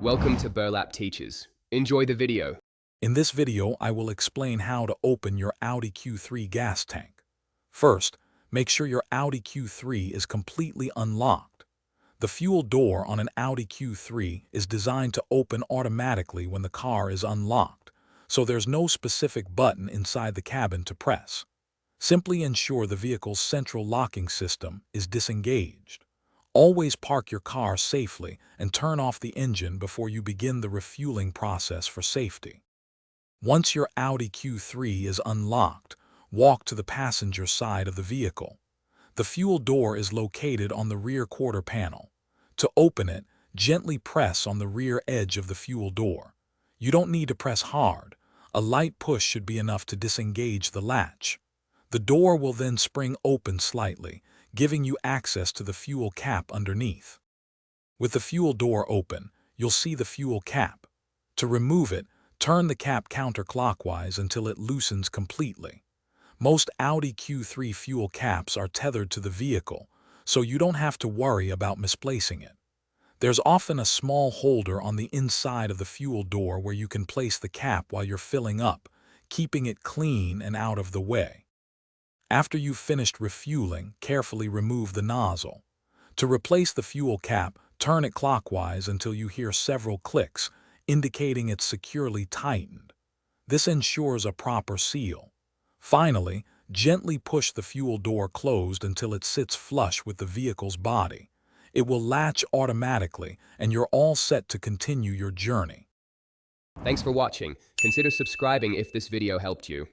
Welcome to Burlap Teachers. Enjoy the video. In this video, I will explain how to open your Audi Q3 gas tank. First, make sure your Audi Q3 is completely unlocked. The fuel door on an Audi Q3 is designed to open automatically when the car is unlocked, so there's no specific button inside the cabin to press. Simply ensure the vehicle's central locking system is disengaged. Always park your car safely and turn off the engine before you begin the refueling process for safety. Once your Audi Q3 is unlocked, walk to the passenger side of the vehicle. The fuel door is located on the rear quarter panel. To open it, gently press on the rear edge of the fuel door. You don't need to press hard. A light push should be enough to disengage the latch. The door will then spring open slightly, giving you access to the fuel cap underneath. With the fuel door open, you'll see the fuel cap. To remove it, turn the cap counterclockwise until it loosens completely. Most Audi Q3 fuel caps are tethered to the vehicle, so you don't have to worry about misplacing it. There's often a small holder on the inside of the fuel door where you can place the cap while you're filling up, keeping it clean and out of the way. After you've finished refueling, carefully remove the nozzle. To replace the fuel cap, turn it clockwise until you hear several clicks, indicating it's securely tightened. This ensures a proper seal. Finally, gently push the fuel door closed until it sits flush with the vehicle's body. It will latch automatically, and you're all set to continue your journey. Thanks for watching. Consider subscribing if this video helped you.